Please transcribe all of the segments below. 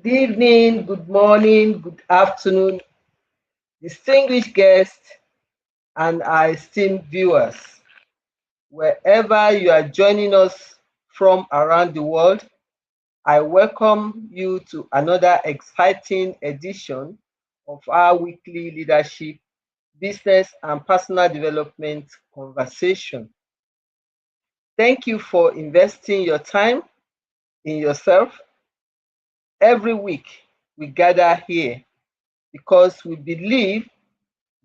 Good evening, good morning, good afternoon, distinguished guests, and our esteemed viewers. Wherever you are joining us from around the world, I welcome you to another exciting edition of our weekly leadership, business, and personal development conversation. Thank you for investing your time in yourself. Every week, we gather here because we believe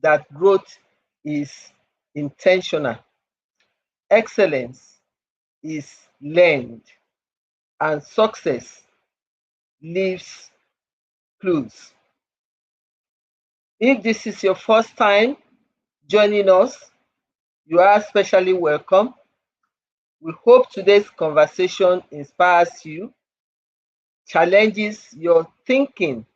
that growth is intentional, excellence is learned, and success leaves clues. If this is your first time joining us, you are especially welcome. We hope today's conversation inspires you, challenges your thinking,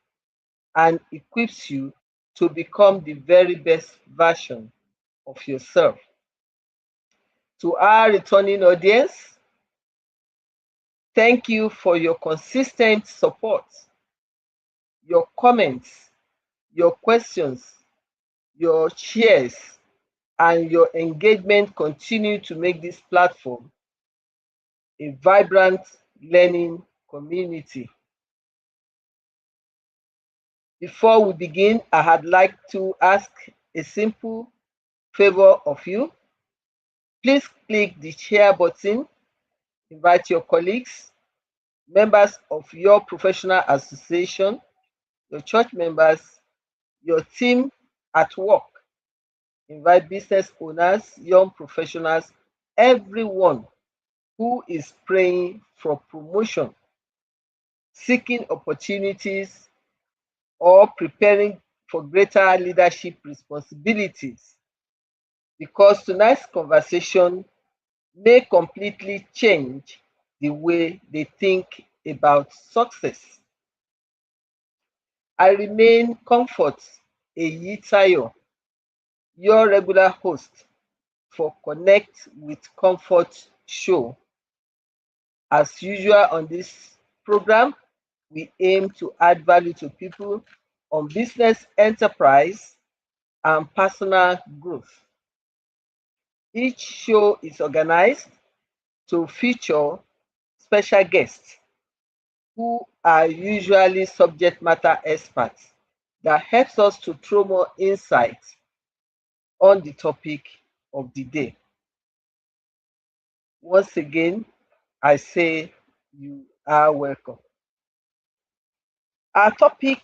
and equips you to become the very best version of yourself. To our returning audience, thank you for your consistent support, your comments, your questions, your shares, and your engagement continue to make this platform a vibrant learning community. Before we begin, I had like to ask a simple favor of you. Please click the share button, invite your colleagues, members of your professional association, your church members, your team at work. Invite business owners, young professionals, everyone who is praying for promotion, seeking opportunities, or preparing for greater leadership responsibilities. Because tonight's conversation may completely change the way they think about success. I remain Comfort Eyitayo, your regular host for Connect with Comfort show. As usual on this program, we aim to add value to people on business enterprise and personal growth. Each show is organized to feature special guests who are usually subject matter experts that helps us to throw more insight on the topic of the day. Once again, I say you are welcome. Our topic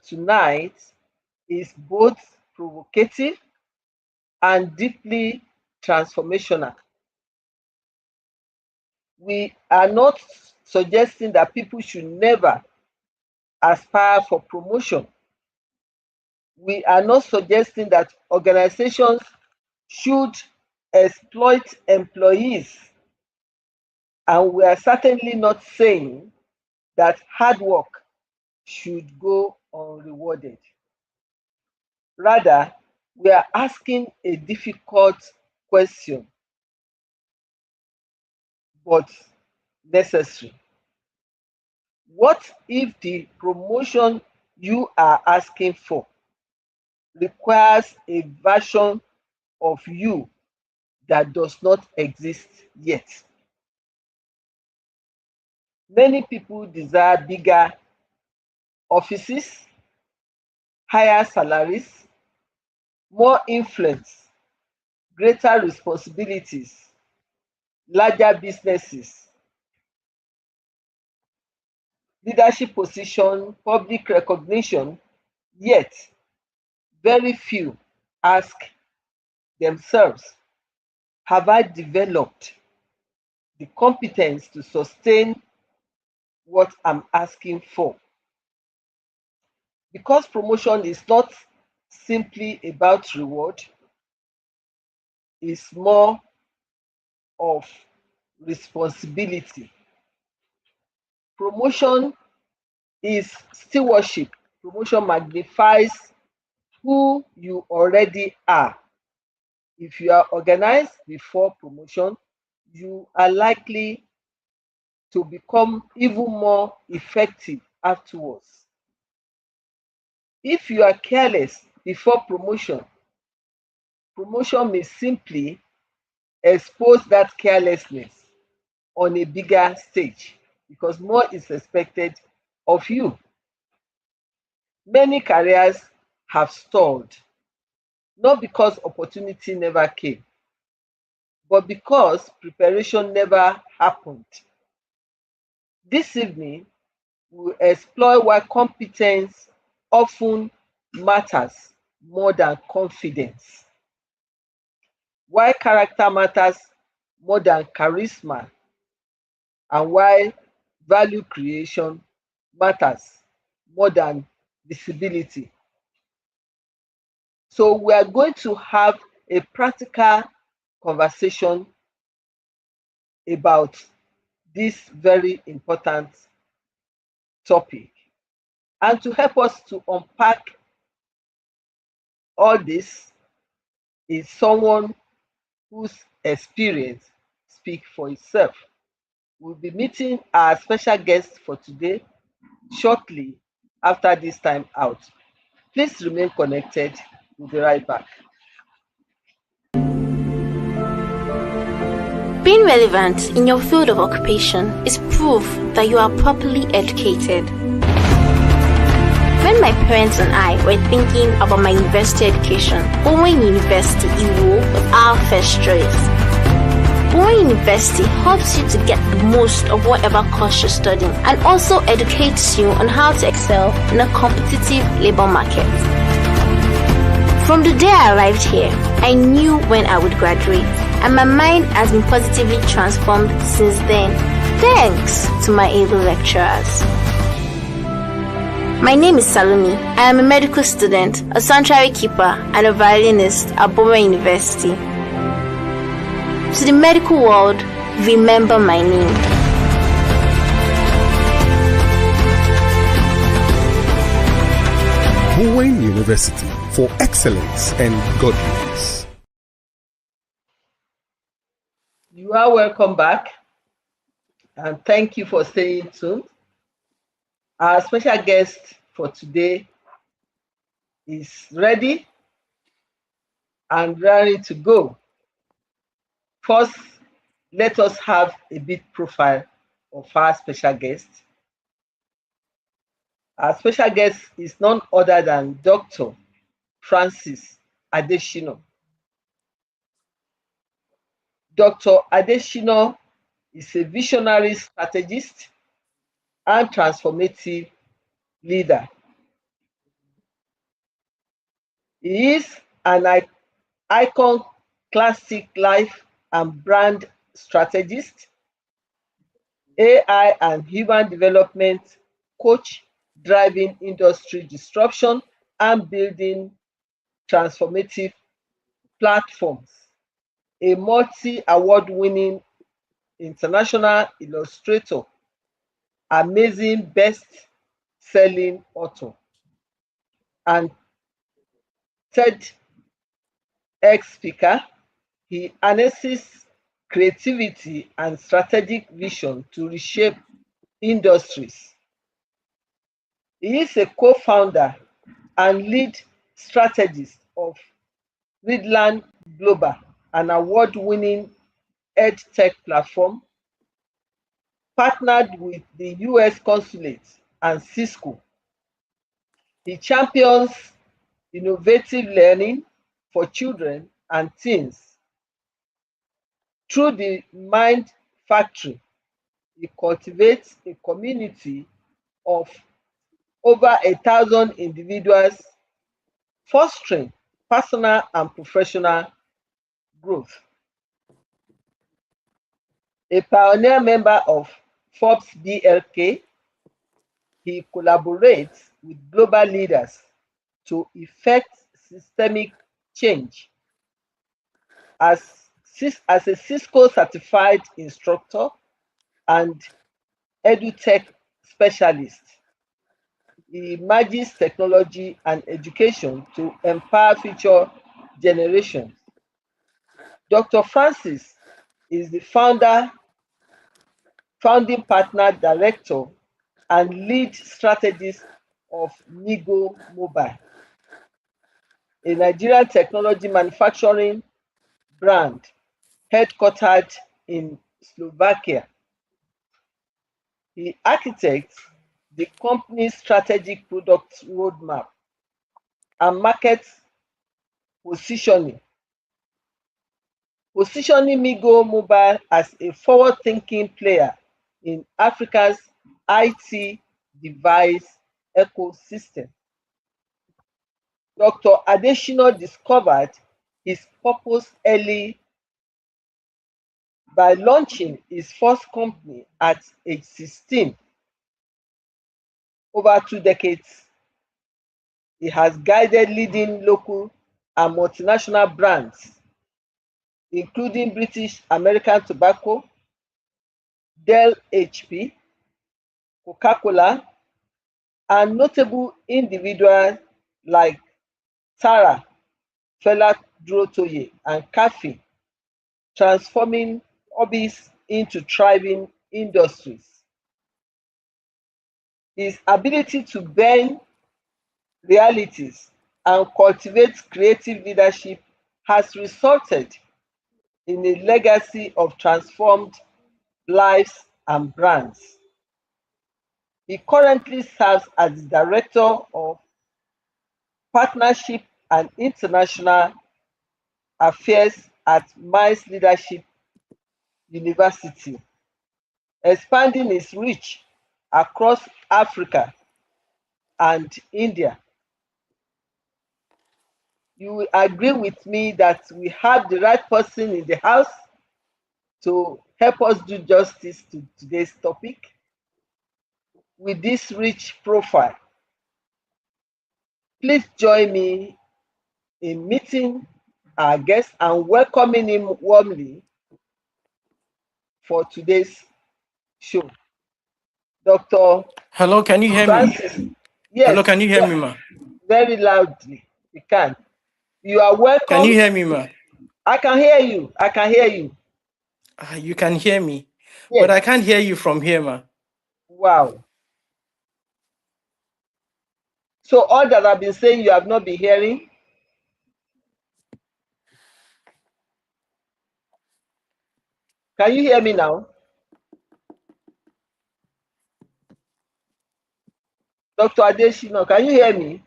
tonight is both provocative and deeply transformational. We are not suggesting that people should never aspire for promotion. We are not suggesting that organizations should exploit employees. And we are certainly not saying that hard work should go unrewarded. Rather, we are asking a difficult question, but necessary. What if the promotion you are asking for requires a version of you that does not exist yet? Many people desire bigger offices, higher salaries, more influence, greater responsibilities, larger businesses, leadership position, public recognition, yet very few ask themselves, have I developed the competence to sustain what I'm asking for? Because promotion is not simply about reward, it's more of responsibility. Promotion is stewardship. Promotion magnifies who you already are. If you are organized before promotion, you are likely to become even more effective afterwards. If you are careless before promotion, promotion may simply expose that carelessness on a bigger stage because more is expected of you. Many careers have stalled, not because opportunity never came, but because preparation never happened. This evening, we'll explore why competence often matters more than confidence, why character matters more than charisma, and why value creation matters more than visibility. So we are going to have a practical conversation about this very important topic. And to help us to unpack all this is someone whose experience speaks for itself. We'll be meeting our special guest for today shortly after this time out. Please remain connected. We'll be right back. Being relevant in your field of occupation is proof that you are properly educated. When my parents and I were thinking about my university education, Bowen University Iwo was our first choice. Bowen University helps you to get the most of whatever course you're studying and also educates you on how to excel in a competitive labor market. From the day I arrived here, I knew when I would graduate, and my mind has been positively transformed since then, thanks to my able lecturers. My name is Salome. I am a medical student, a sanctuary keeper, and a violinist at Bowen University. To the medical world, remember my name. Bowen University for excellence and godliness. You are welcome back, and thank you for staying tuned. Our special guest for today is ready and ready to go. First, let us have a bit profile of our special guest. Our special guest is none other than Dr. Francis Adesina. Dr. Adesina is a visionary strategist and transformative leader. He is an icon, classic life and brand strategist, AI and human development coach, driving industry disruption and building transformative platforms, a multi-award-winning international illustrator, amazing best-selling author, and TEDx speaker. He harnesses creativity and strategic vision to reshape industries. He is a co-founder and lead strategist of Readiness Global, an award-winning EdTech platform, partnered with the US Consulate and Cisco. He champions innovative learning for children and teens. Through the Mind Factory, he cultivates a community of over 1,000 individuals, fostering personal and professional growth. A pioneer member of Forbes BLK, he collaborates with global leaders to effect systemic change. As a Cisco certified instructor and edutech specialist, he merges technology and education to empower future generations. Dr. Francis is the founding partner, director, and lead strategist of Migo Mobile, a Nigerian technology manufacturing brand headquartered in Slovakia. He architects the company's strategic product roadmap and market positioning, positioning Migo Mobile as a forward-thinking player in Africa's IT device ecosystem. Dr. Adesina discovered his purpose early by launching his first company at age 16. Over 2 decades, he has guided leading local and multinational brands, including British American Tobacco, Dell HP, Coca-Cola, and notable individuals like Tara, Fela Durotoye, and Kafi, transforming hobbies into thriving industries. His ability to bend realities and cultivate creative leadership has resulted in a legacy of transformed lives and brands. He currently serves as the Director of Partnership and International Affairs at Mines Leadership University, expanding his reach across Africa and India. You will agree with me that we have the right person in the house to help us do justice to today's topic with this rich profile. Please join me in meeting our guest and welcoming him warmly for today's show. Dr. Hello, can you hear me? Francis. Yes. Hello, can you hear me, ma? Very loudly. We can. You are welcome. Can you hear me, ma? I can hear you. I can hear you. You can hear me, Yes. but I can't hear you from here, ma. Wow. So all that I've been saying, you have not been hearing? Can you hear me now? Dr. Adesina, can you hear me?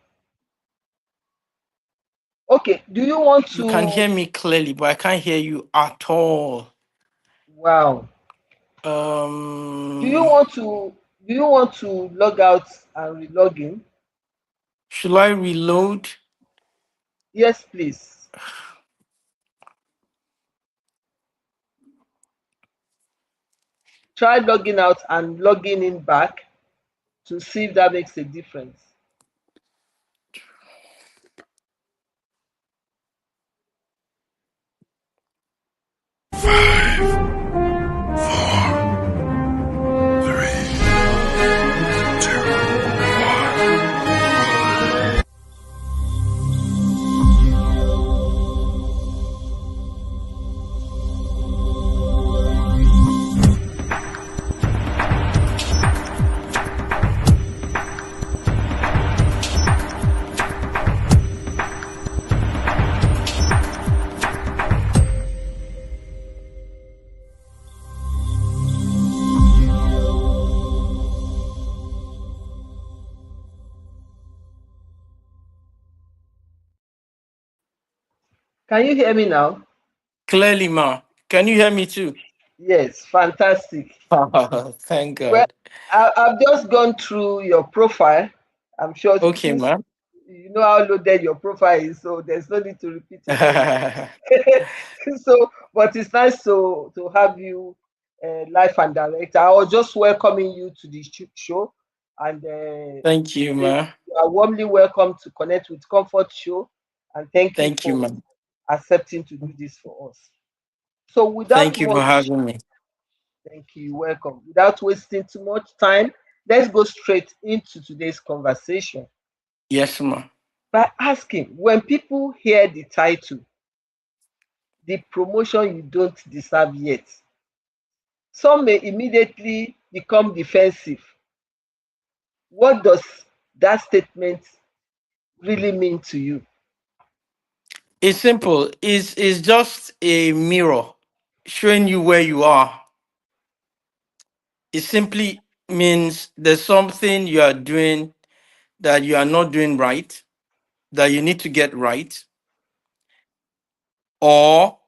Okay, do you want to... You can hear me clearly, but I can't hear you at all. Wow. Do you want to log out and re-log in? Should I reload? Yes, please. Try logging out and logging in back to see if that makes a difference. Can you hear me now? Clearly, ma. Can you hear me too? Yes, fantastic. Thank God. Well, I've just gone through your profile. I'm sure Okay, ma. you know how loaded your profile is, so there's no need to repeat it. So, but it's nice to have you live and direct. I was just welcoming you to the show, and Thank you, ma. you are warmly welcome to Connect with Comfort show, and thank you Thank you, for ma. accepting to do this for us. So without Thank you for much, having me. thank you, welcome. Without wasting too much time, let's go straight into today's conversation Yes, ma. by asking, when people hear the title, The Promotion You Don't Deserve Yet, some may immediately become defensive. What does that statement really mean to you? It's simple. It's just a mirror showing you where you are. It simply means there's something you are doing that you are not doing right, that you need to get right, or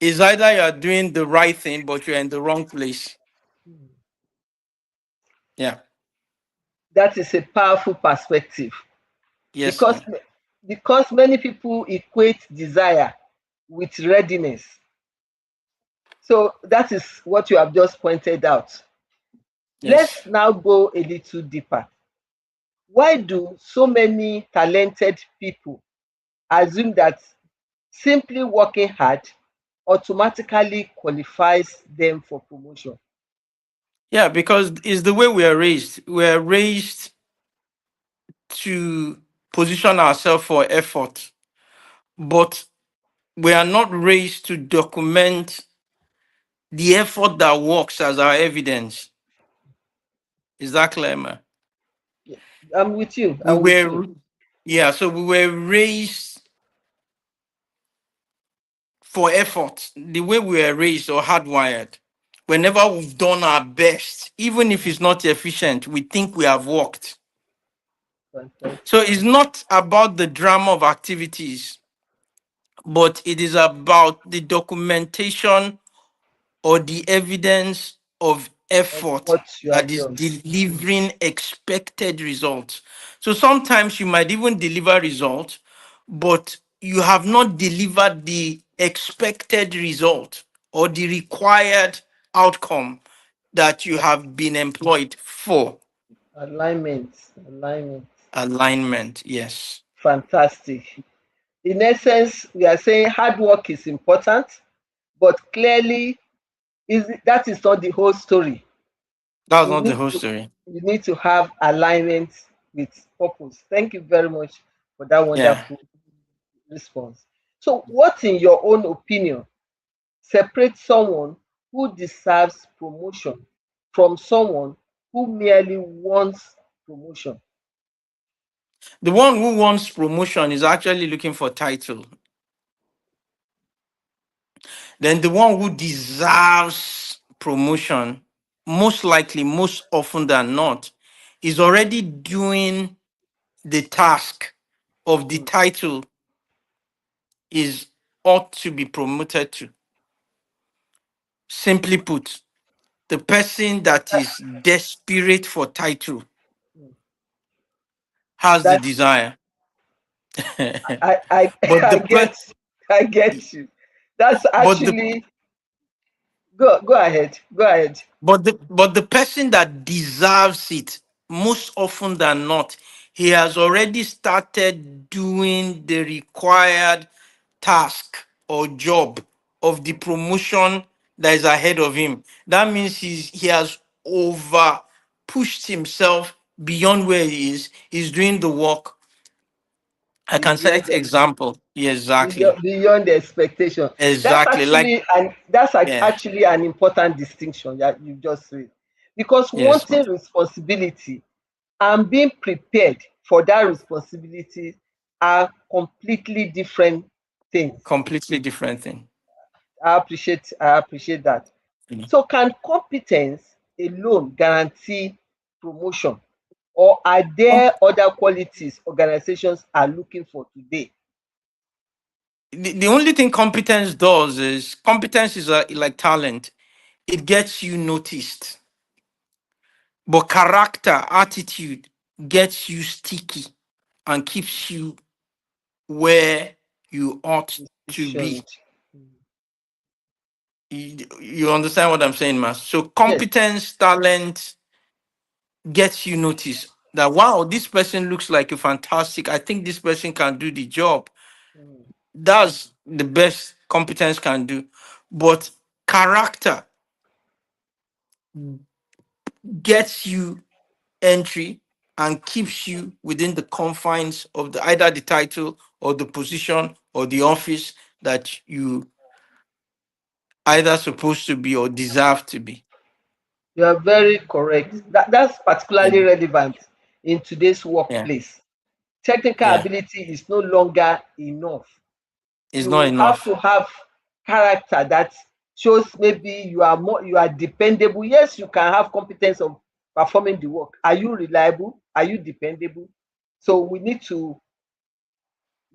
is either you are doing the right thing but you're in the wrong place. Yeah. That is a powerful perspective Yes, because ma'am. because many people equate desire with readiness. So that is what you have just pointed out. Yes. Let's now go a little deeper. Why do so many talented people assume that simply working hard automatically qualifies them for promotion? Yeah, because it's the way we are raised. We are raised to position ourselves for effort, but we are not raised to document the effort that works as our evidence. Is that clear, man? Yeah, I'm with you. We I'm with you. were, yeah, so we were raised for effort, the way we were raised or hardwired. Whenever we've done our best, even if it's not efficient, we think we have worked. So Fantastic. it's not about the drama of activities, but it is about the documentation or the evidence of Of effort what you that have is done. delivering expected results. So sometimes you might even deliver results, but you have not delivered the expected result or the required outcome that you have been employed for. Alignment. Alignment. Alignment, yes. Fantastic. In essence, we are saying hard work is important, but clearly that is not the whole story. That's You not the need whole to story. you need to have alignment with purpose. Thank you very much for that Yeah. wonderful response. So, what, in your own opinion, separates someone who deserves promotion from someone who merely wants promotion? The one who wants promotion is actually looking for title. Then the one who deserves promotion, most likely, most often than not, is already doing the task of the Mm, title is ought to be promoted to. Simply put, the person that is desperate for title mm. has the That desire. but I the per- get you. That's but the actually go ahead. Go ahead. but the person that deserves it, most often than not, he has already started doing the required task or job of the promotion that is ahead of him. That means he has over pushed himself beyond where he is. He's doing the work. I can Beyond set example. Yeah, exactly. beyond the expectation. Exactly. Like, That's yeah. actually an important distinction that you just said, because Yes, ma'am. wanting responsibility and being prepared for that responsibility are completely different things. Completely different thing. I appreciate that. Mm. So, can competence alone guarantee promotion, or are there other qualities organizations are looking for today? The only thing competence does is competence is like talent. It gets you noticed, but character, attitude gets you sticky and keeps you where you ought to be. Positioned. You understand what I'm saying, Mas? So Yes. competence, talent gets you noticed. That wow, this person looks like a fantastic. I think this person can do the job. Mm, That's the best competence can do. But character gets you entry and keeps you within the confines of either the title or the position or the office that you either supposed to be or deserve to be. You are very correct. That's Yeah, particularly relevant in today's yeah, workplace. Technical yeah. ability is no longer enough. It's not You have enough. to have character that shows maybe you are dependable. Yes, you can have competence of performing the work. Are you reliable? Are you dependable? So we need to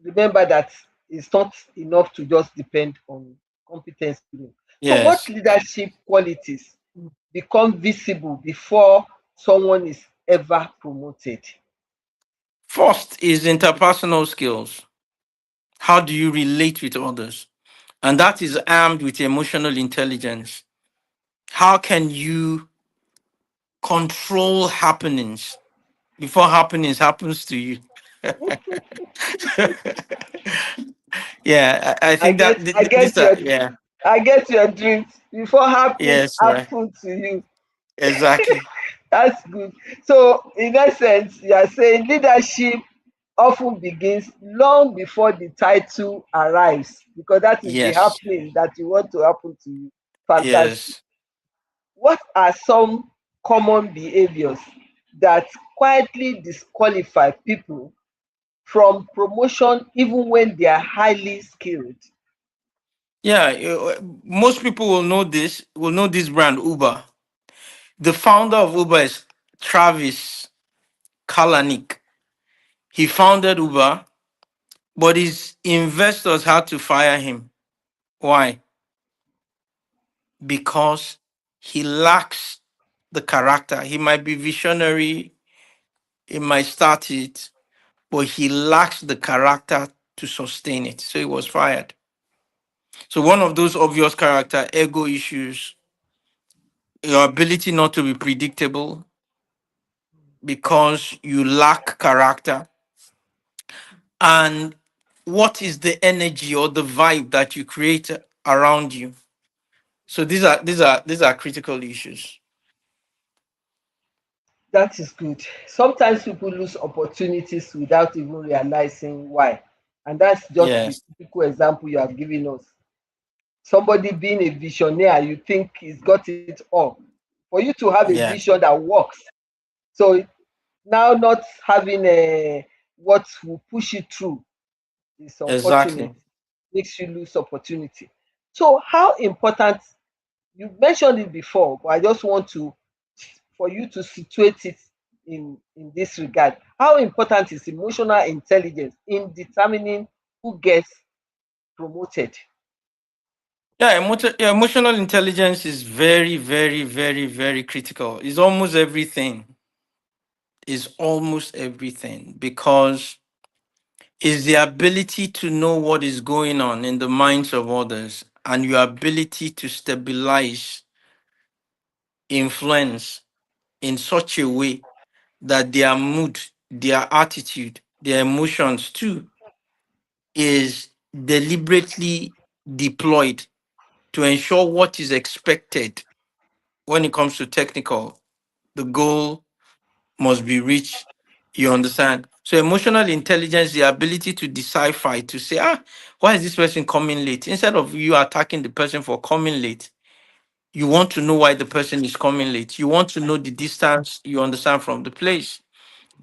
remember that it's not enough to just depend on competence alone. So what Yes. leadership qualities become visible before someone is ever promoted? First is interpersonal skills. How do you relate with others? And that is armed with emotional intelligence. How can you control happenings before happenings happens to you? Yeah, I I think get that I this get your yeah, I get your dreams before happens yes, right, happen to you. exactly. That's good. So in essence, you are saying leadership often begins long before the title arrives because that is the Yes, happening that you want to happen to you. Fantastic. yes. What are some common behaviors that quietly disqualify people from promotion even when they are highly skilled? Yeah, most people will know this brand Uber. The founder of Uber is Travis Kalanick. He founded Uber, but his investors had to fire him. Why? Because he lacks the character. He might be visionary, he might start it, but he lacks the character to sustain it. So he was fired. So one of those obvious character ego issues, your ability not to be predictable because you lack character, and what is the energy or the vibe that you create around you. So these are critical issues. That is good. Sometimes people lose opportunities without even realizing why. And that's just the Yes, typical example you have given us. Somebody being a visionary, you think he's got it all. For you to have a yeah, vision that works, so now not having what will push you through is unfortunate, exactly. makes you lose opportunity. So how important, you mentioned it before, but I just want to for you to situate it in this regard. How important is emotional intelligence in determining who gets promoted? Yeah, emotional intelligence is very, very, very, very critical. It's almost everything. Is almost everything because it's the ability to know what is going on in the minds of others and your ability to stabilize influence in such a way that their mood, their attitude, their emotions too is deliberately deployed to ensure what is expected when it comes to technical. The goal must be reached. You understand? So emotional intelligence, the ability to decipher, to say, why is this person coming late? Instead of you attacking the person for coming late, you want to know why the person is coming late. You want to know the distance you understand from the place.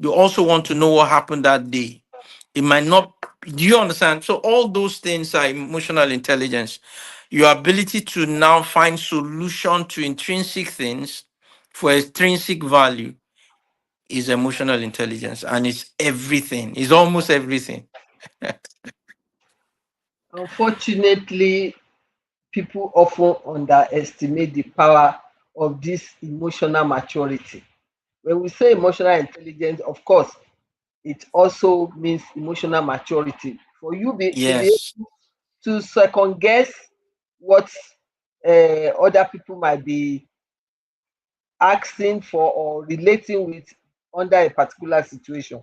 You also want to know what happened that day. It might not, do you understand? So all those things are emotional intelligence. Your ability to now find solution to intrinsic things for extrinsic value is emotional intelligence, and it's everything. It's almost everything. Unfortunately, people often underestimate the power of this emotional maturity. When we say emotional intelligence, of course, it also means emotional maturity. For you to be Yes, able to second guess what other people might be asking for or relating with under a particular situation.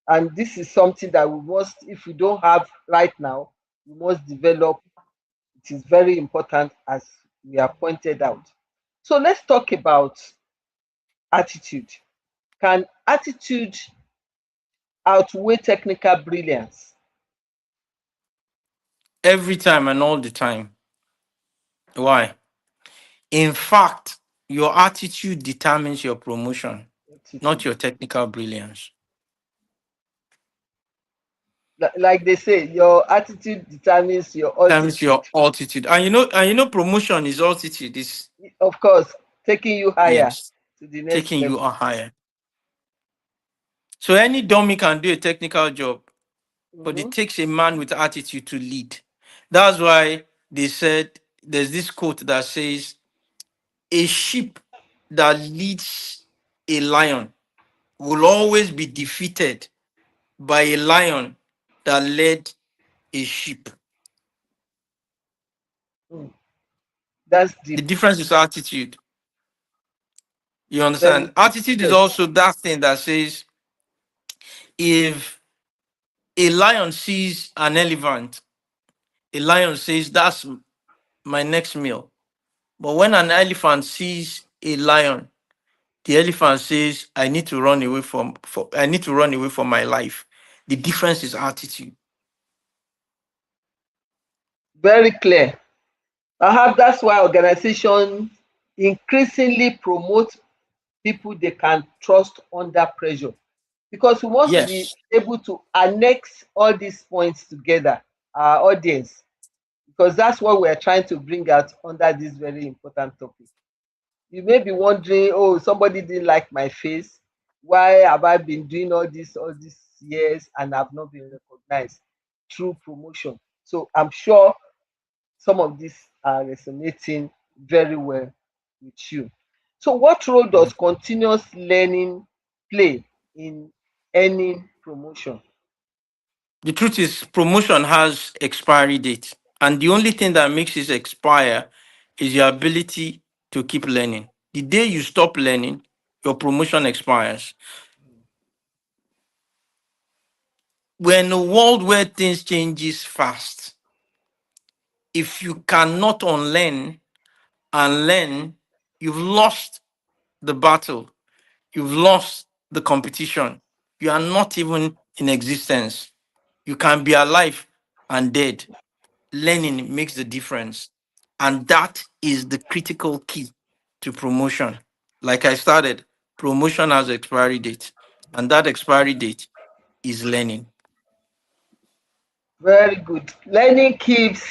And this is something that we must, if we don't have right now, we must develop. It is very important as we have pointed out. So let's talk about attitude. Can attitude outweigh technical brilliance? every time and all the time. Why? In fact, Your attitude determines your promotion, not Attitude. your technical brilliance. Like they say, your attitude determines your Determines altitude. your altitude. And promotion is altitude. Is Of course, taking you higher yes, to the next taking you level. higher. So any dummy can do a technical job, but Mhm. it takes a man with attitude to lead. That's why they said there's this quote that says, "A sheep that leads a lion will always be defeated by a lion that led a sheep." Mm. That's The deep. difference is attitude. You Very understand? deep. Attitude is Yes. also that thing that says, if a lion sees an elephant, a lion says, "That's my next meal." But when an elephant sees a lion, the elephant says, "I need to run away I need to run away from my life." The difference is attitude. Very clear. Perhaps that's why organizations increasingly promote people they can trust under pressure, because we must be Yes. able to annex all these points together, our audience, because that's what we are trying to bring out under this very important topic. You may be wondering, oh, somebody didn't like my face. Why have I been doing all these years and have not been recognized through promotion? So I'm sure some of these are resonating very well with you. So what role does continuous learning play in earning promotion? The truth is, promotion has expiry date, and the only thing that makes it expire is your ability to keep learning. The day you stop learning, your promotion expires. We're in a world where things changes fast. If you cannot unlearn and learn, you've lost the battle. You've lost the competition. You are not even in existence. You can be alive and dead. Learning makes the difference. And that is the critical key to promotion. Like I started, promotion has expiry date. And that expiry date is learning. Very good. Learning keeps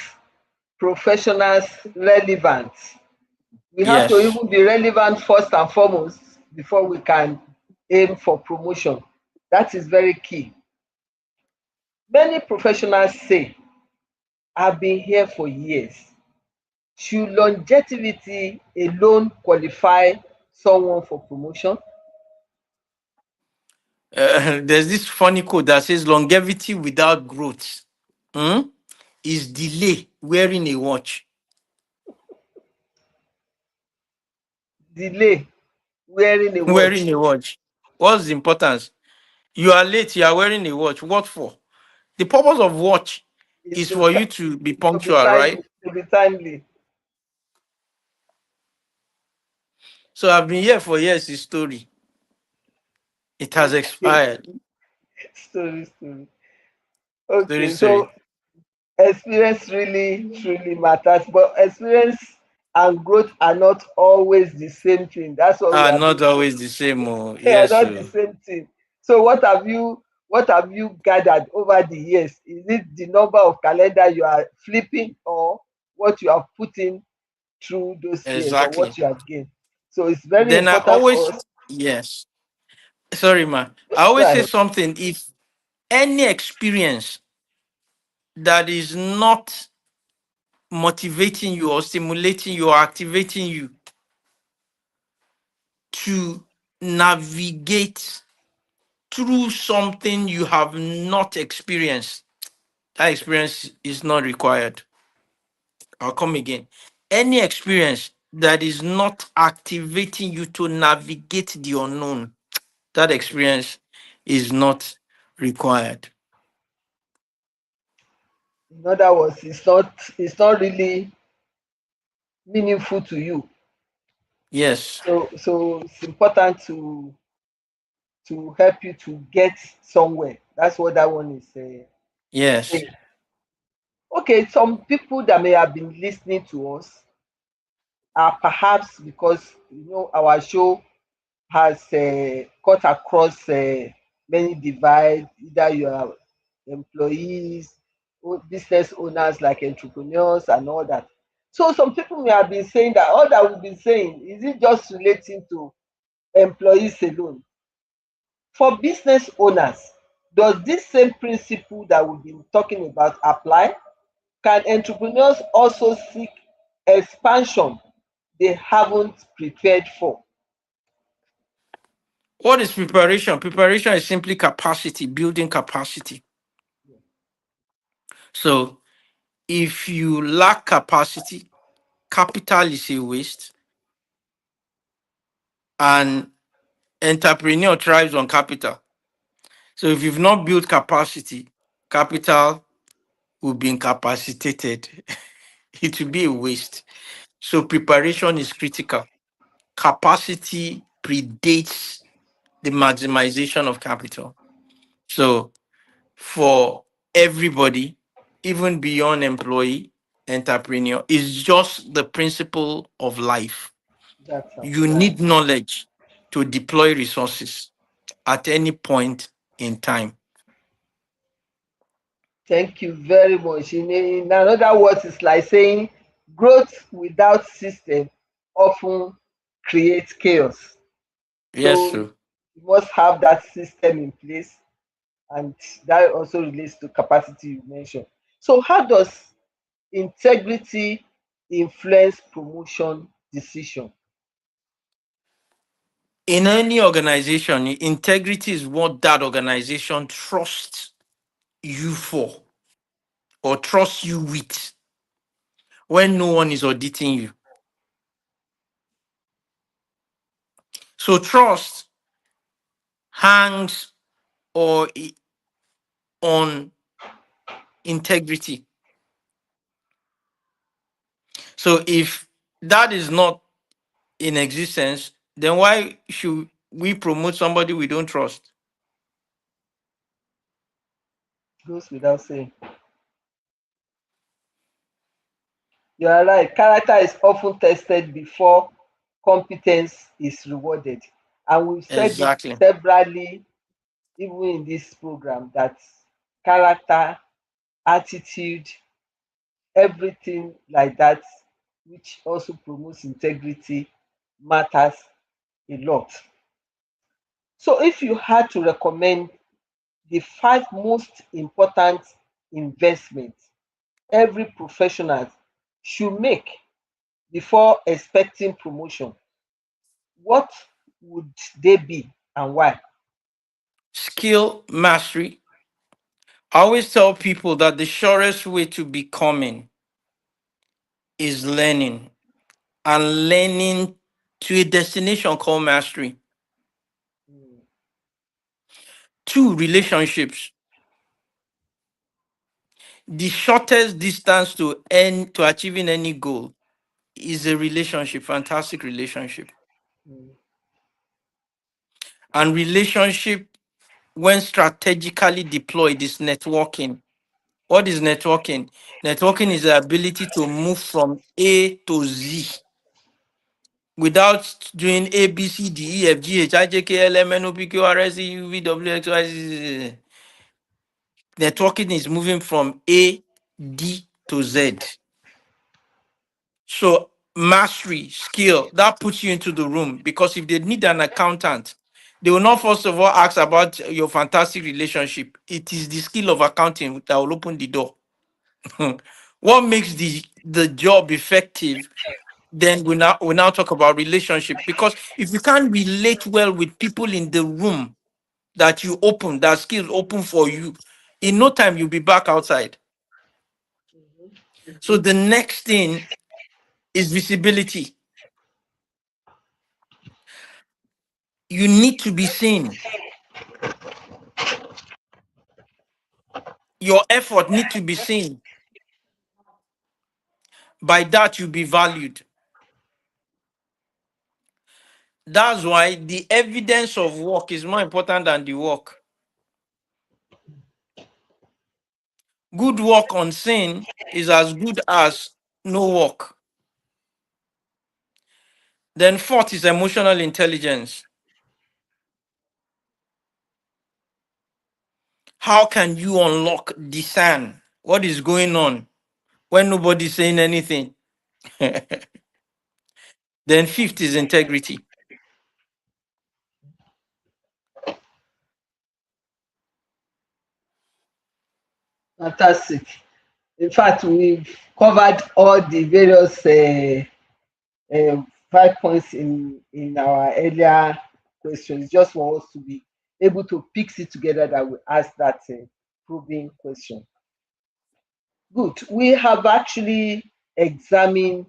professionals relevant. We have to Yes. even be relevant first and foremost before we can aim for promotion. That is very key. Many professionals say, I've been here for years. Should longevity alone qualify someone for promotion? There's this funny quote that says longevity without growth, hmm, is delay wearing a watch. Delay wearing a Wearing watch a watch. What's the importance? You are late, you are wearing a watch. What for? The purpose of watch is is for you to be punctual, right? to be timely. So I've been here for years, this story. It has Okay. expired. Story. Story, Okay, so story. experience really truly matters, but experience and growth are not always the same thing. That's what we Ah, have not been always the same. Oh, they are yes. not the same thing. So what have you gathered over the years? Is it the number of calendar you are flipping, or what you have put in through those years, or Exactly. what you have gained? So it's very Then I important for always, us. yes. Sorry, ma. I Go always say ahead. something. If any experience that is not motivating you or stimulating you or activating you to navigate through something you have not experienced, that experience is not required. I'll come again. Any experience that is not activating you to navigate the unknown, that experience is not required. In other words, it's not really meaningful to you. Yes, So it's important to help you to get somewhere. That's what that one is yes, saying. Okay, some people that may have been listening to us perhaps because our show has cut across many divides. Either you are employees, business owners like entrepreneurs and all that. So some people may have been saying that all that we've been saying, is it just relating to employees alone? For business owners, does this same principle that we've been talking about apply? Can entrepreneurs also seek expansion they haven't prepared for? What is preparation? Preparation is simply capacity, building capacity. So if you lack capacity, capital is a waste, and entrepreneur thrives on capital. So if you've not built capacity, capital will be incapacitated. It will be a waste. So preparation is critical. Capacity predates the maximization of capital. So for everybody, even beyond employee, entrepreneur, is just the principle of life. That's You right. need knowledge to deploy resources at any point in time. Thank you very much. In another words, it's like saying growth without system often creates chaos. Yes, So sir. you must have that system in place, and that also relates to capacity you mentioned. So how does integrity influence promotion decision? In any organization, integrity is what that organization trusts you for or trusts you with when no one is auditing you. So trust hangs or on integrity. So if that is not in existence, then why should we promote somebody we don't trust? Goes without saying. You are right. Character is often tested before competence is rewarded. And we've said it Exactly. severally, even in this program, that character, attitude, everything like that, which also promotes integrity, matters a lot. So, if you had to recommend the five most important investments every professional should make before expecting promotion, what would they be and why? Skill mastery. I always tell people that the surest way to becoming is learning and learning to a destination called mastery. Two, relationships. The shortest distance to achieving any goal is a relationship, fantastic relationship. Mm, And relationship, when strategically deployed, is networking. What is networking? Networking is the ability to move from A to Z without doing A, B, C, D, E, F, G, H, I, J, K, L, M, N, O, P, Q, R, S, T, U, V, W, X, Y, Z. Networking is moving from A, D to Z. So mastery, skill, that puts you into the room because if they need an accountant, they will not first of all ask about your fantastic relationship. It is the skill of accounting that will open the door. What makes the job effective? Then we now talk about relationship because if you can't relate well with people in the room that you open, that skills open for you, in no time you'll be back outside. So the next thing is visibility. You need to be seen. Your effort need to be seen. By that you'll be valued. That's why the evidence of work is more important than the work. Good work unseen is as good as no work. Then fourth is emotional intelligence. How can you unlock, discern what is going on when nobody's saying anything? Then fifth is integrity. Fantastic. In fact, we've covered all the various 5 points in our earlier questions. Just for us to be able to piece it together that we ask that probing question. Good. We have actually examined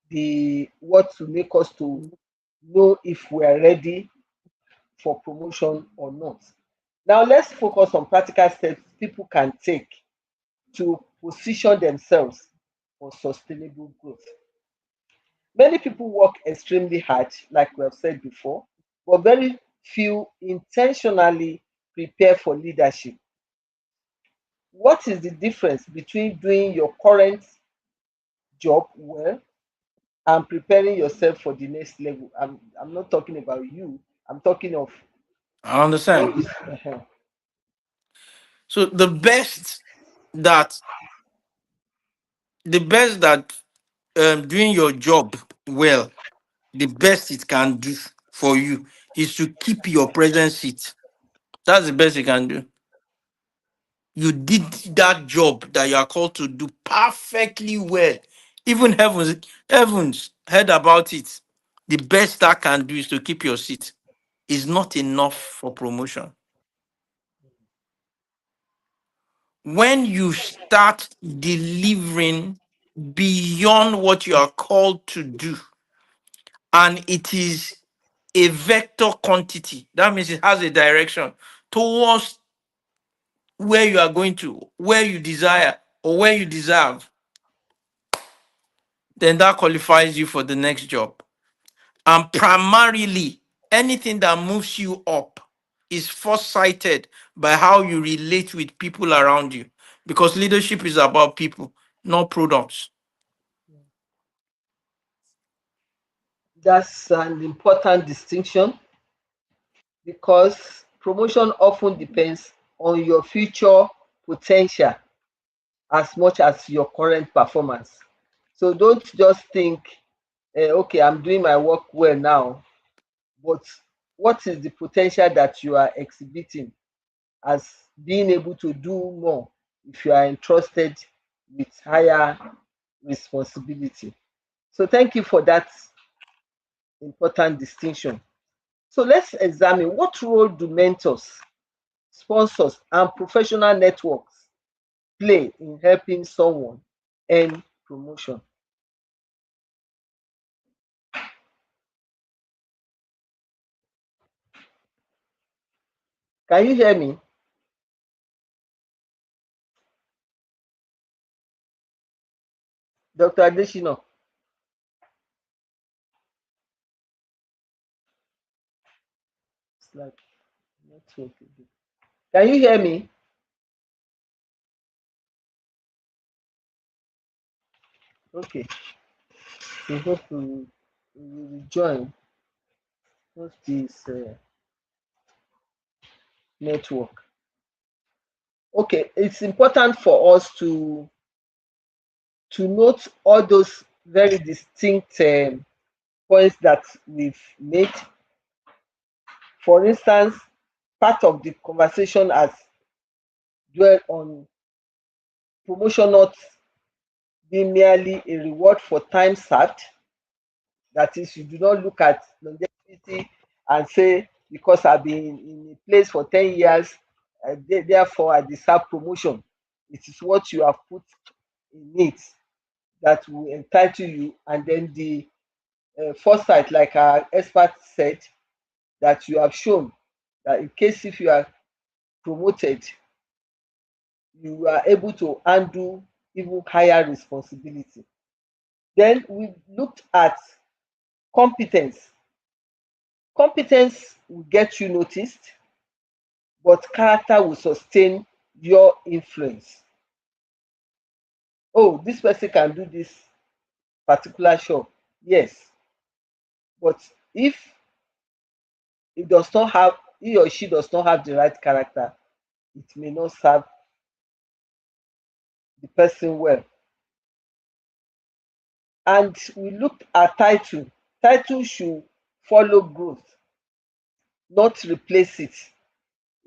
the what to make us to know if we are ready for promotion or not. Now let's focus on practical steps people can take to position themselves for sustainable growth. Many people work extremely hard, like we have said before, but very few intentionally prepare for leadership. What is the difference between doing your current job well and preparing yourself for the next level? I'm not talking about you, I'm talking of I understand. when you So that the best that doing your job well, the best it can do for you is to keep your present seat. That's the best you can do. You did that job that you are called to do perfectly well. Even heavens heard about it. The best that can do is to keep your seat. Is not enough for promotion. When you start delivering beyond what you are called to do, and it is a vector quantity, that means it has a direction towards where you are going to, where you desire, or where you deserve, then that qualifies you for the next job. And primarily, anything that moves you up is foresighted by how you relate with people around you. Because leadership is about people, not products. that's an important distinction because promotion often depends on your future potential as much as your current performance. So don't just think, okay, I'm doing my work well now, but what is the potential that you are exhibiting as being able to do more if you are entrusted with higher responsibility? So thank you for that important distinction. So let's examine what role do mentors, sponsors, and professional networks play in helping someone earn promotion. Can you hear me? Dr. Adeshino, it's like network again. Can you hear me? Okay, we hope we will join this network. Okay, it's important for us to note all those very distinct points that we've made. For instance, part of the conversation has dwelt on promotion not being merely a reward for time served. That is, you do not look at longevity and say, because I've been in a place for 10 years, therefore I deserve promotion. It is what you have put in it that will entitle you, and then the foresight, like our expert said, that you have shown that in case if you are promoted, you are able to handle even higher responsibility. Then we looked at competence. Competence will get you noticed, but character will sustain your influence. Oh, this person can do this particular job. Yes, But if it does not have he or she does not have the right character, it may not serve the person well. And we looked at title. Title should follow growth, not replace it.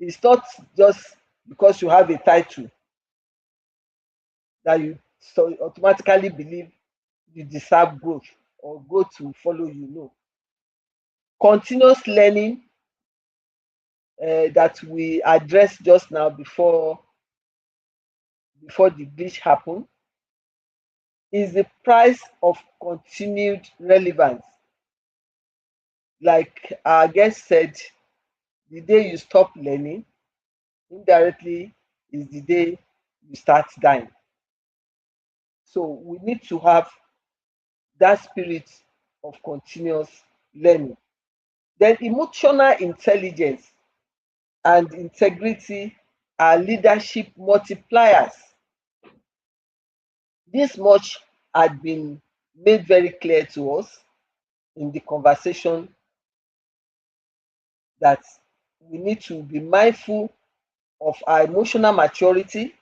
It's not just because you have a title that you so automatically believe you deserve growth or growth will follow you. No. Continuous learning that we addressed just now before the glitch happened is the price of continued relevance. Like our guest said, the day you stop learning, indirectly, is the day you start dying. So we need to have that spirit of continuous learning. Then emotional intelligence and integrity are leadership multipliers. This much had been made very clear to us in the conversation that we need to be mindful of our emotional maturity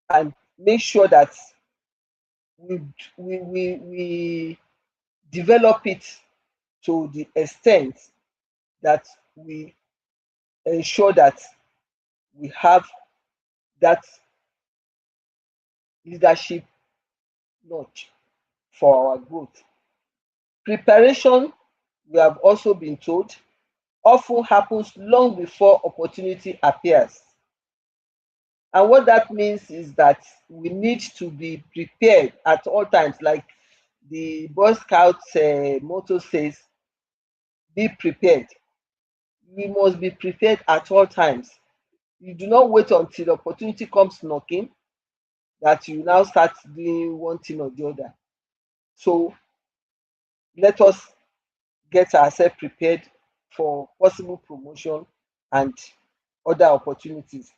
and make sure that we we develop it to the extent that we ensure that we have that leadership notch for our growth. Preparation, we have also been told, often happens long before opportunity appears. And what that means is that we need to be prepared at all times. Like the Boy Scouts motto says, be prepared. We must be prepared at all times. You do not wait until the opportunity comes knocking that you now start doing one thing or the other. So let us get ourselves prepared for possible promotion and other opportunities.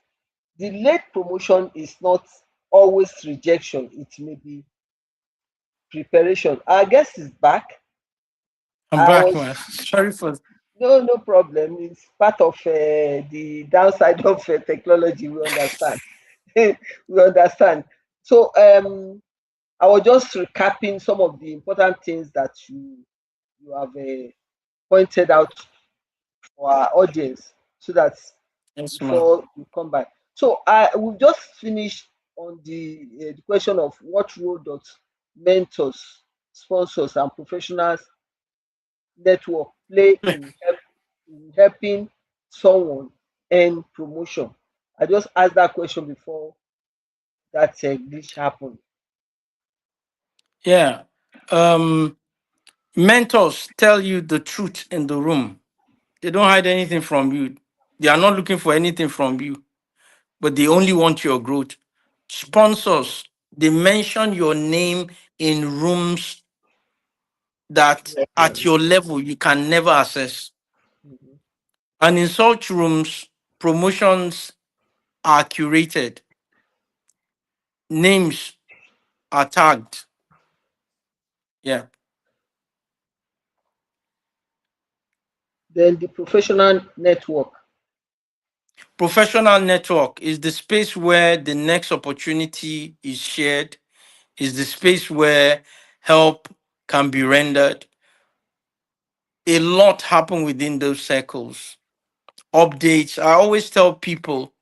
Delayed promotion is not always rejection, it may be preparation. Our guest is back. I'm I back, was man. Sorry for. no problem. It's part of the downside of technology. We understand. We understand. So I was just recapping some of the important things that you have pointed out for our audience, so that Yes, ma'am. before we come back. So we've just finished on the question of what role does mentors, sponsors, and professionals network play in helping someone earn promotion. I just asked that question before that glitch happened. Yeah. Um, Mentors tell you the truth in the room. They don't hide anything from you. They are not looking for anything from you, but they only want your growth. Sponsors, they mention your name in rooms that at your level you can never access. Mhm. And in such rooms, promotions are curated, names are tagged. Yeah. Then the professional network. Professional network is the space where the next opportunity is shared, is the space where help can be rendered. A lot happen within those circles. Updates. I always tell people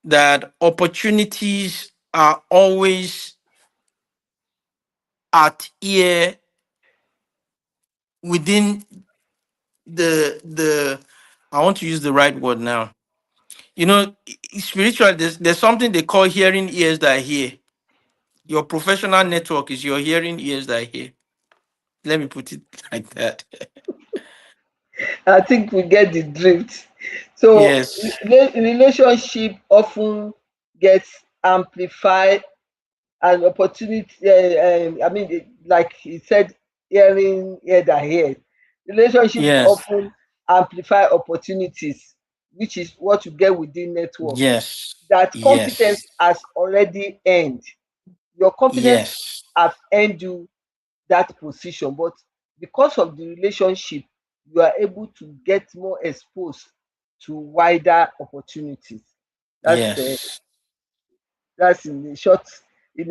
that opportunities are always at ear within the I want to use the right word now. You know, spiritual, there's something they call hearing ears that hear. Your professional network is your hearing ears that hear. Let me put it like that. I think we get the drift. So Yes. relationship often gets amplified and opportunity. I mean, like he said, hearing ear that hear. Relationship Yes. often amplify opportunities, which is what you get within network. Yes. That competence Yes. has already earned. Your competence Yes. have earned you that position, but Because of the relationship, you are able to get more exposed to wider opportunities. That's Yes. that's in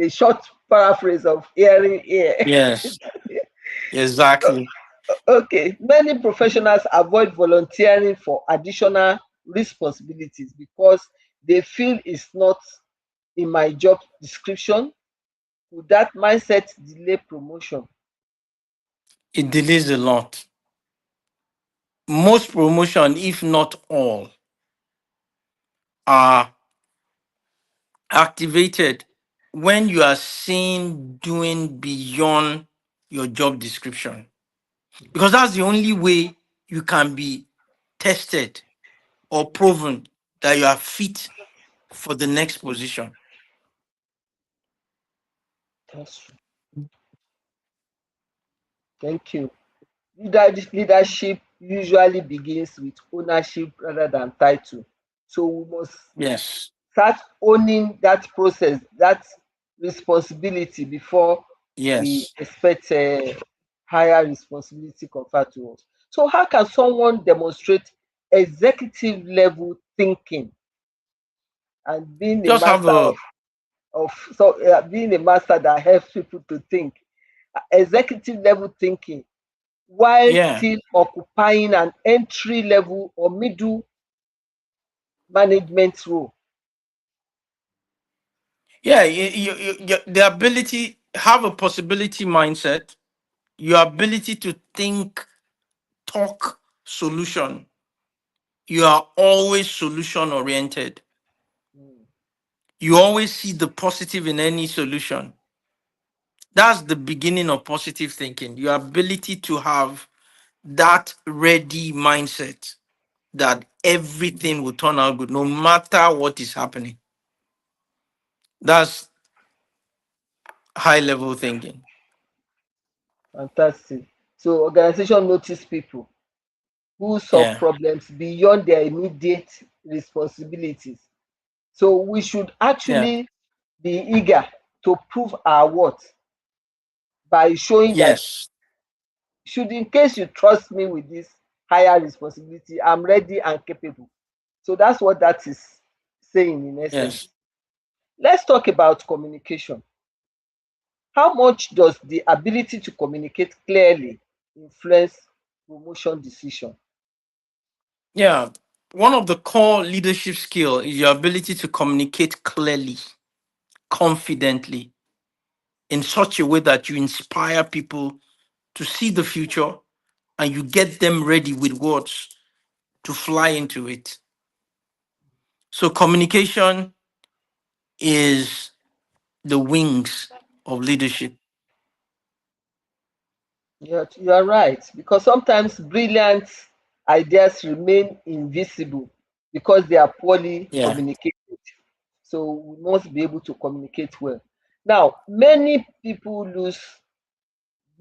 a short paraphrase of hearing here. Yes. Exactly. Okay, many professionals avoid volunteering for additional responsibilities because they feel it's not in my job description. Could that mindset delay promotion? It delays a lot. Most promotion, if not all, are activated when you are seen doing beyond your job description. Because that's the only way you can be tested or proven that you are fit for the next position. That's true. Thank you. Leadership usually begins with ownership rather than title. So we must Yes. start owning that process, that responsibility before we Yes. expect higher responsibility conferred to us. So how can someone demonstrate executive level thinking and being a Just have master a being a master that helps people to think? Executive level thinking while yeah. still occupying an entry level or middle management role. Yeah, the ability have a possibility mindset, your ability to think, talk, solution. You are always solution oriented. Mm, You always see the positive in any solution. That's the beginning of positive thinking. Your ability to have that ready mindset that everything will turn out good no matter what is happening. That's high level thinking. fantastic. So organization notice people who solve Yeah. problems beyond their immediate responsibilities. So we should Yeah. actually be eager to prove our worth by showing that Yes. should in case you trust me with this higher responsibility, I'm ready and capable. So that's what that is saying in essence. Yes. Let's talk about communication. How much does the ability to communicate clearly influence promotion decision? Yeah. One of the core leadership skill is your ability to communicate clearly, confidently, in such a way that you inspire people to see the future and you get them ready with words to fly into it. So communication is the wings of leadership. You're right, because sometimes brilliant ideas remain invisible because they are poorly Yeah. communicated. So we must be able to communicate well. Now, many people lose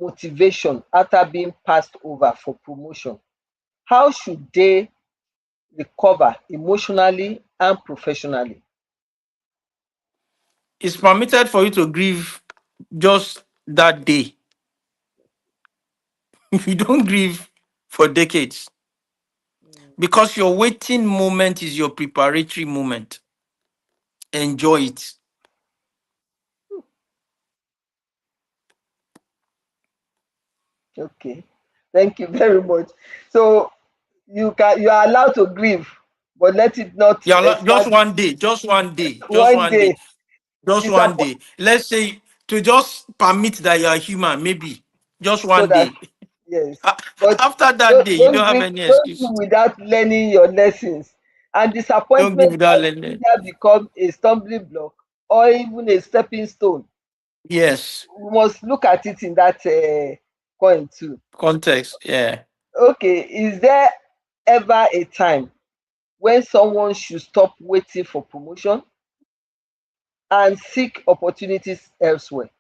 motivation after being passed over for promotion. How should they recover emotionally and professionally? It's permitted for you to grieve just that day. If you don't grieve for decades, because your waiting moment is your preparatory moment. Enjoy it. Okay, thank you very much. So you are allowed to grieve, but let it not Yeah, just expand one day, just one day, just one one day, day. just one Disappoint day. Let's say to just permit that you are human, maybe just so one that day. yes, but After that day, you don't have any don't excuse. grieve without learning your lessons, and Don't give disappointment without can learning. either become a stumbling block or even a stepping stone. Yes, We must look at it in that point too. context. Yeah. Okay, is there ever a time when someone should stop waiting for promotion and seek opportunities elsewhere?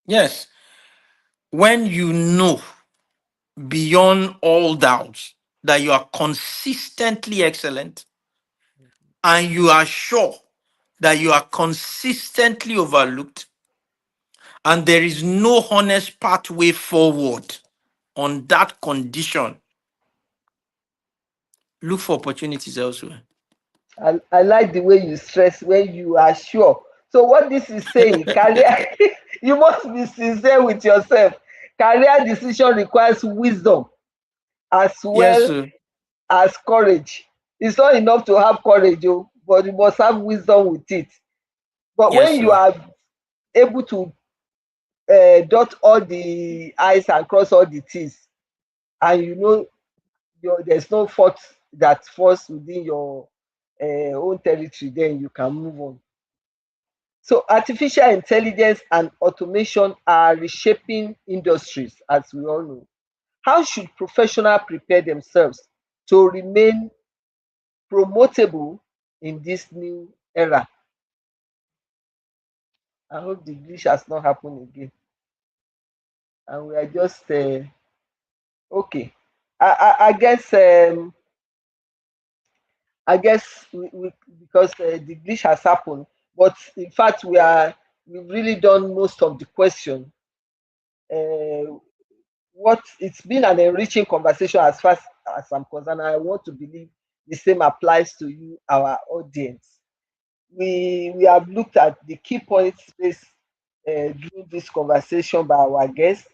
Yes. When you know beyond all doubts that you are consistently excellent and you are sure that you are consistently overlooked and there is no honest pathway forward. on that condition, look for opportunities elsewhere. I like the way you stress when you are sure. So what this is saying, career, you must be sincere with yourself. Career decision requires wisdom as Yes, well sir. as courage. It's not enough to have courage, oh, but you must have wisdom with it. But Yes, when you sir. are able to dot all the I's and cross all the T's, and you know there's no fault that falls within your own territory, then you can move on. So artificial intelligence and automation are reshaping industries, as we all know. How should professionals prepare themselves to remain promotable in this new era? I hope the glitch has not happened again. And we are just okay. I guess we because the glitch has happened, but in fact we've really done most of the question. Uh, what It's been an enriching conversation as far as I'm concerned. I want to believe the same applies to you, our audience. We have looked at the key points placed during this conversation by our guests.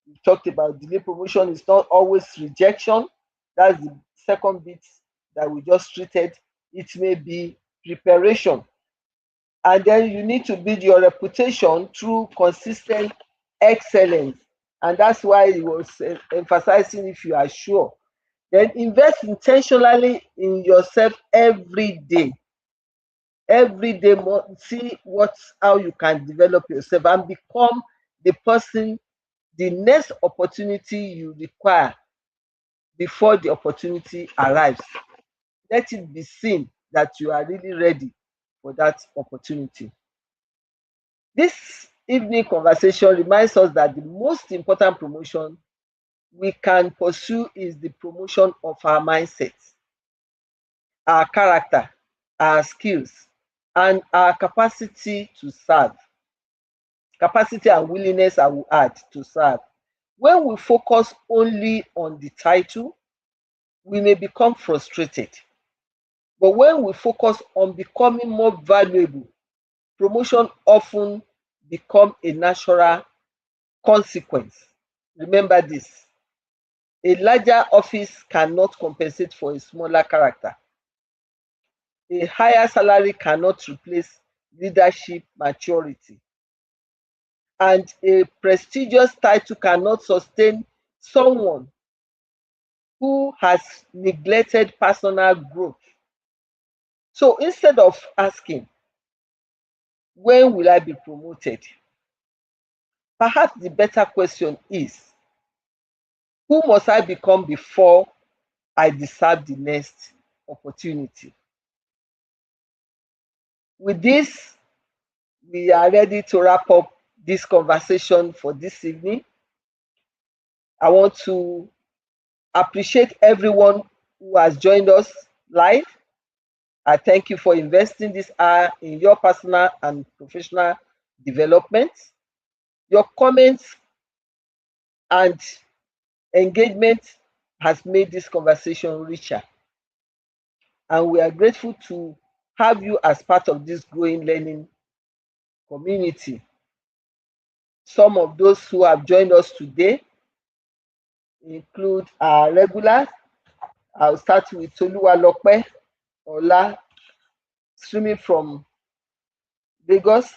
We talked about delay promotion is not always rejection. That's the second bit that we just treated. It may be preparation. And then you need to build your reputation through consistent excellence. And that's why he was emphasizing if you are sure. Then invest intentionally in yourself every day. Every day, see how you can develop yourself and become the person, the next opportunity you require before the opportunity arrives. Let it be seen that you are really ready for that opportunity. This evening conversation reminds us that the most important promotion we can pursue is the promotion of our mindset, our character, our skills, and our capacity to serve. Capacity and willingness, I will add, to serve. When we focus only on the title, we may become frustrated. But when we focus on becoming more valuable, promotion often become a natural consequence. Remember this: a larger office cannot compensate for a smaller character. A higher salary cannot replace leadership maturity. And a prestigious title cannot sustain someone who has neglected personal growth. So instead of asking, when will I be promoted? Perhaps the better question is, who must I become before I deserve the next opportunity? With this, we are ready to wrap up this conversation for this evening. I want to appreciate everyone who has joined us live. I thank you for investing this hour in your personal and professional development. Your comments and engagement has made this conversation richer. And we are grateful to have you as part of this growing learning community. Some of those who have joined us today include our regulars. I'll start with Toluwalope Ola, streaming from Lagos.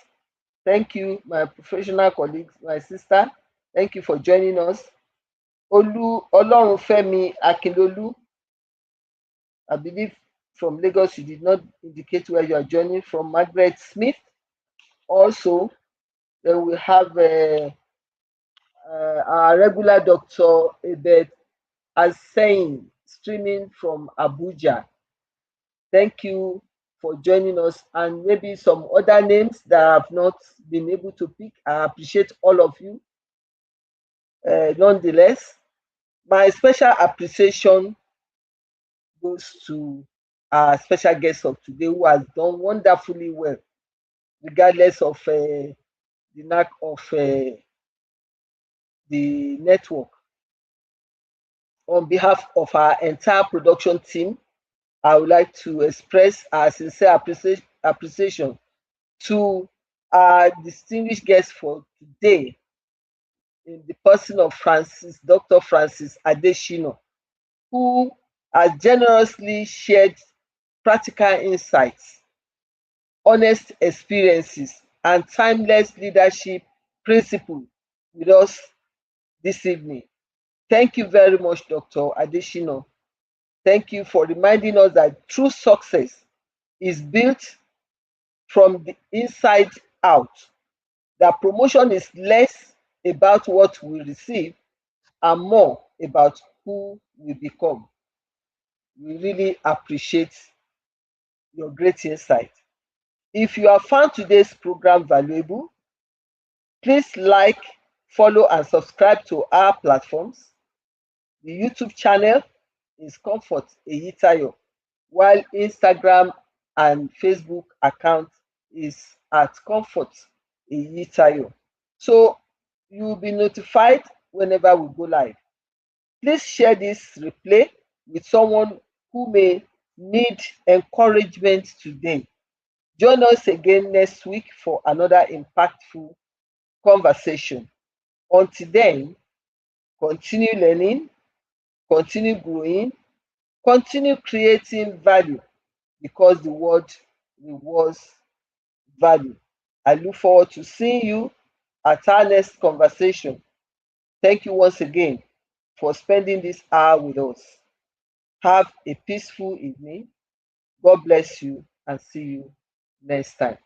Thank you, my professional colleagues, my sister. Thank you for joining us. Olorunfemi Akinlolu, I believe from Lagos, you did not indicate where you are joining from. Margaret Smith. Also, then we have our regular Dr. Ebed Asein, streaming from Abuja. Thank you for joining us, and maybe some other names that I have not been able to pick. I appreciate all of you. Nonetheless, my special appreciation goes to our special guest of today, who has done wonderfully well, regardless of the knack of the network. On behalf of our entire production team, I would like to express our sincere appreciation to our distinguished guest for today, in the person of Dr. Francis Adeshino, who has generously shared practical insights, honest experiences, and timeless leadership principles with us this evening. Thank you very much, Dr. Adeshino. Thank you for reminding us that true success is built from the inside out. That promotion is less about what we receive and more about who we become. We really appreciate your great insight. If you have found today's program valuable, please like, follow, and subscribe to our platforms. The YouTube channel is Comfort Eyitayo, while Instagram and Facebook account is at Comfort Eyitayo. So you will be notified whenever we go live. Please share this replay with someone who may need encouragement today. Join us again next week for another impactful conversation. Until then, continue learning, continue growing, continue creating value, because the world rewards value. I look forward to seeing you at our next conversation. Thank you once again for spending this hour with us. Have a peaceful evening. God bless you and see you next time.